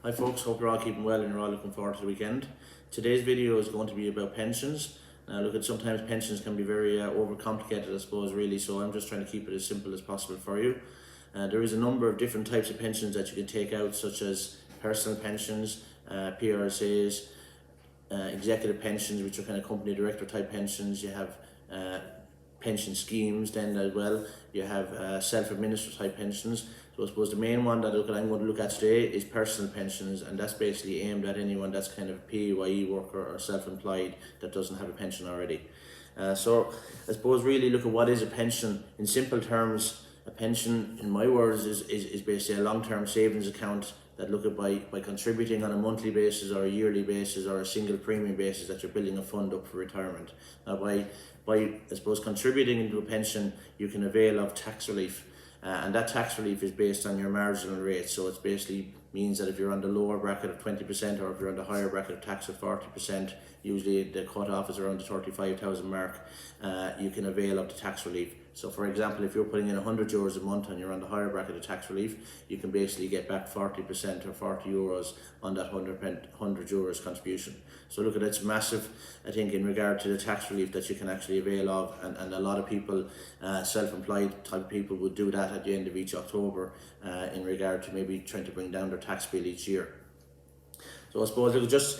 Hi folks, hope you're all keeping well and you're all looking forward to the weekend. Today's video is going to be about pensions. Now look, sometimes pensions can be very overcomplicated, I suppose, really, so I'm just trying to keep it as simple as possible for you. There is a number of different types of pensions that you can take out, such as personal pensions, PRSAs, executive pensions, which are kind of company director type pensions. You have pension schemes then as well. You have self-administered type pensions. So I suppose the main one that I'm going to look at today is personal pensions, and that's basically aimed at anyone that's kind of a PAYE worker or self-employed that doesn't have a pension already. So I suppose really look at what is a pension. In simple terms, a pension, in my words, is basically a long-term savings account that look at by contributing on a monthly basis or a yearly basis or a single premium basis that you're building a fund up for retirement. Now by I suppose contributing into a pension, you can avail of tax relief. And that tax relief is based on your marginal rate. So it basically means that if you're on the lower bracket of 20% or if you're on the higher bracket of tax of 40%, usually the cut-off is around the 35,000 mark, you can avail of the tax relief. So for example, if you're putting in €100 a month and you're on the higher bracket of tax relief, you can basically get back 40% or €40 on that €100 contribution. So look at it, it's massive, I think, in regard to the tax relief that you can actually avail of, and a lot of people, self-employed type people, would do that at the end of each October in regard to maybe trying to bring down their tax bill each year. So I suppose look, just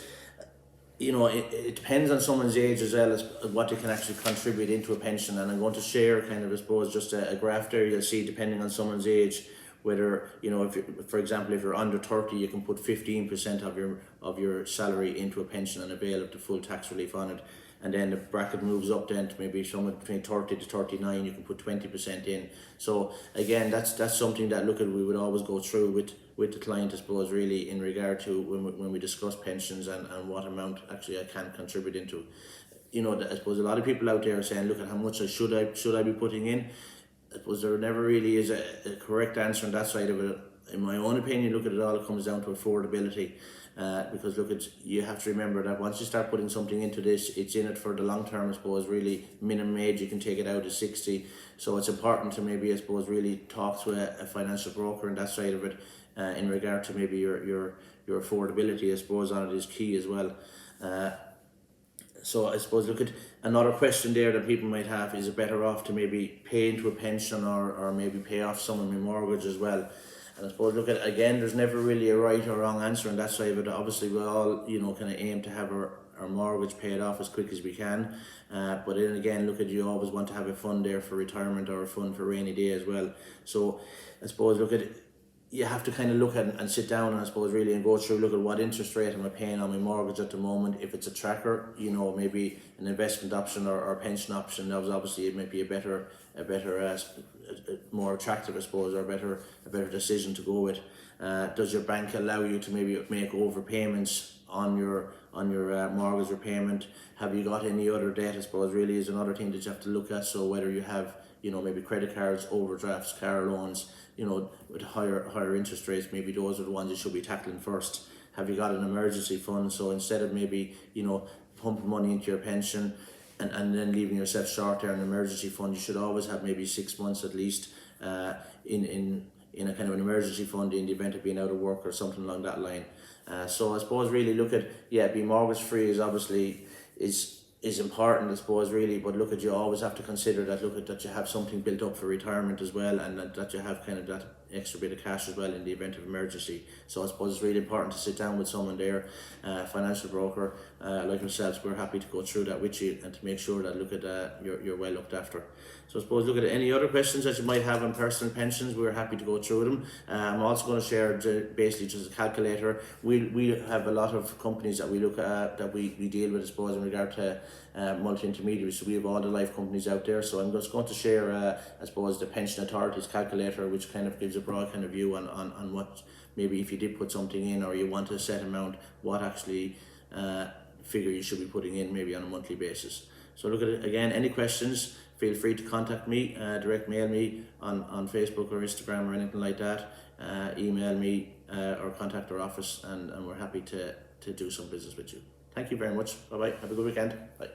it depends on someone's age as well as what they can actually contribute into a pension. And I'm going to share kind of, I suppose, just a graph there. You'll see, depending on someone's age, whether, if for example, if you're under 30, you can put 15% of your salary into a pension and avail of the full tax relief on it. And then the bracket moves up then to maybe somewhere between 30 to 39, you can put 20% in. So again, that's something that we would always go through with the client, I suppose, really, in regard to when we discuss pensions and what amount actually I can contribute into. I suppose a lot of people out there are saying, look at how much should I be putting in. I suppose there never really is a correct answer on that side of it. In my own opinion, look at it all, it comes down to affordability. Because you have to remember that once you start putting something into this, it's in it for the long term, I suppose. Really, minimum age you can take it out is 60. So it's important to maybe, I suppose, really talk to a financial broker on that side of it, in regard to maybe your affordability, I suppose, on it is key as well. So I suppose look at another question there that people might have: is it better off to maybe pay into a pension or maybe pay off some of my mortgage as well? And I suppose look at, again, there's never really a right or wrong answer on that side of it. Obviously we all kind of aim to have our mortgage paid off as quick as we can, but then again, look at, you always want to have a fund there for retirement or a fund for rainy day as well. So I suppose look at, you have to kind of look at and sit down and I suppose really and go through, look at what interest rate am I paying on my mortgage at the moment. If it's a tracker, maybe an investment option or a pension option, that was obviously, it might be a better more attractive, I suppose, or a better decision to go with. Does your bank allow you to maybe make overpayments on your mortgage repayment? Have you got any other debt, I suppose, really is another thing that you have to look at. So whether you have maybe credit cards, overdrafts, car loans, with higher interest rates, maybe those are the ones you should be tackling first. Have you got an emergency fund? So instead of maybe pumping money into your pension and then leaving yourself short there in an emergency fund, you should always have maybe 6 months at least in a kind of an emergency fund in the event of being out of work or something along that line. So I suppose really look at, being mortgage free is obviously is important, I suppose, really, but look at, you always have to consider that, that you have something built up for retirement as well, and that you have kind of that extra bit of cash as well in the event of emergency. So I suppose it's really important to sit down with someone there, financial broker like ourselves. We're happy to go through that with you and to make sure that you're well looked after. So I suppose look at any other questions that you might have on personal pensions, we're happy to go through them. I'm also going to share basically just a calculator. We have a lot of companies that we look at, that we deal with, I suppose, in regard to multi-intermediaries. So we have all the life companies out there. So I'm just going to share I suppose the Pension Authority's calculator, which kind of gives a broad kind of view on what, maybe if you did put something in or you want a set amount, what actually figure you should be putting in maybe on a monthly basis. So look at it again, any questions, feel free to contact me, direct mail me on Facebook or Instagram or anything like that, email me or contact our office, and we're happy to do some business with you. Thank you very much. Bye bye. Have a good weekend. Bye.